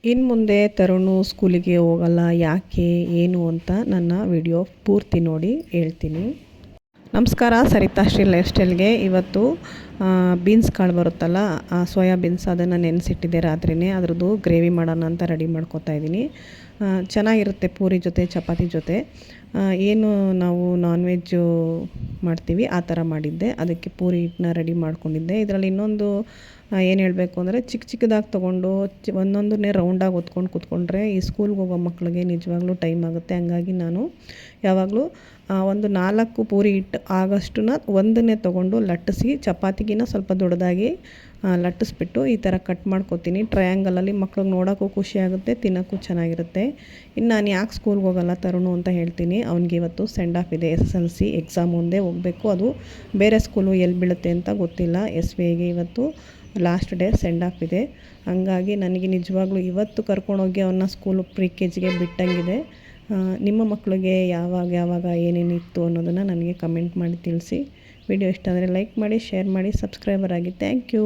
ಇನ್ನು ಮುಂದೆ ತರುಣು ಸ್ಕೂಲಿಗೆ ಹೋಗಲ್ಲ, ಯಾಕೆ ಏನು ಅಂತ ನನ್ನ ವಿಡಿಯೋ ಪೂರ್ತಿ ನೋಡಿ ಹೇಳ್ತೀನಿ. ನಮಸ್ಕಾರ, ಸರಿತಾಶ್ರೀ ಲೈಫ್ ಸ್ಟೈಲ್ಗೆ. ಇವತ್ತು ಬೀನ್ಸ್ ಕಾಳು ಬರುತ್ತಲ್ಲ, ಸೋಯಾ ಬೀನ್ಸ್, ಅದನ್ನು ನೆನೆಸಿಟ್ಟಿದ್ದೆ ರಾತ್ರಿಯೇ. ಅದ್ರದ್ದು ಗ್ರೇವಿ ಮಾಡೋಣ ಅಂತ ರೆಡಿ ಮಾಡ್ಕೊತಾ ಇದ್ದೀನಿ. ಚೆನ್ನಾಗಿರುತ್ತೆ ಪೂರಿ ಜೊತೆ, ಚಪಾತಿ ಜೊತೆ. ಏನು ನಾವು ನಾನ್ ವೆಜ್ಜು ಮಾಡ್ತೀವಿ ಆ ಥರ ಮಾಡಿದ್ದೆ. ಅದಕ್ಕೆ ಪೂರಿ ಹಿಟ್ಟನ್ನ ರೆಡಿ ಮಾಡ್ಕೊಂಡಿದ್ದೆ. ಇದರಲ್ಲಿ ಇನ್ನೊಂದು ಏನು ಹೇಳಬೇಕು ಅಂದರೆ, ಚಿಕ್ಕ ಚಿಕ್ಕದಾಗಿ ತೊಗೊಂಡು ಒಂದೊಂದನ್ನೇ ರೌಂಡಾಗಿ ಹೊತ್ಕೊಂಡು ಕೂತ್ಕೊಂಡ್ರೆ ಈ ಸ್ಕೂಲ್ಗೆ ಹೋಗೋ ಮಕ್ಕಳಿಗೆ ನಿಜವಾಗ್ಲೂ ಟೈಮ್ ಆಗುತ್ತೆ. ಹಂಗಾಗಿ ನಾನು ಯಾವಾಗಲೂ ಒಂದು 4 ಪೂರಿ ಹಿಟ್ಟು ಆಗೋಷ್ಟನ್ನ ಒಂದನ್ನೇ ತೊಗೊಂಡು ಲಟ್ಟಿಸಿ, ಚಪಾತಿಗಿನ ಸ್ವಲ್ಪ ದೊಡ್ಡದಾಗಿ ಲಟ್ಟಿಸ್ಬಿಟ್ಟು ಈ ಥರ ಕಟ್ ಮಾಡ್ಕೊತೀನಿ. ಟ್ರಯಾಂಗಲಲ್ಲಿ ಮಕ್ಳಿಗೆ ನೋಡೋಕ್ಕೂ ಖುಷಿಯಾಗುತ್ತೆ, ತಿನ್ನೋಕ್ಕೂ ಚೆನ್ನಾಗಿರುತ್ತೆ. ಇನ್ನು ನಾನು ಯಾಕೆ ಸ್ಕೂಲ್ಗೆ ಹೋಗಲ್ಲ ತರುಣು ಅಂತ ಹೇಳ್ತೀನಿ. ಅವ್ನಿಗೆ ಇವತ್ತು ಸೆಂಡ್ ಆಫ್ ಇದೆ, SSLC ಎಕ್ಸಾಮ್ ಮುಂದೆ ಹೋಗಬೇಕು. ಅದು ಬೇರೆ ಸ್ಕೂಲು ಎಲ್ಲಿ ಬೀಳುತ್ತೆ ಅಂತ ಗೊತ್ತಿಲ್ಲ. SVIಗೆ ಇವತ್ತು ಲಾಸ್ಟ್ ಡೇ ಸೆಂಡ್ ಆಫ್ ಇದೆ. ಹಂಗಾಗಿ ನನಗೆ ನಿಜವಾಗ್ಲೂ ಇವತ್ತು ಕರ್ಕೊಂಡೋಗಿ ಅವನ್ನ ಸ್ಕೂಲು ಪ್ರಿ-KGಗೆ ಬಿಟ್ಟಂಗಿದೆ. ನಿಮ್ಮ ಮಕ್ಕಳಿಗೆ ಯಾವಾಗ ಏನೇನಿತ್ತು ಅನ್ನೋದನ್ನು ನನಗೆ ಕಮೆಂಟ್ ಮಾಡಿ ತಿಳಿಸಿ. ವಿಡಿಯೋ ಇಷ್ಟ ಆದರೆ ಲೈಕ್ ಮಾಡಿ, ಶೇರ್ ಮಾಡಿ, ಸಬ್ಸ್ಕ್ರೈಬರ್ ಆಗಿ. Thank you.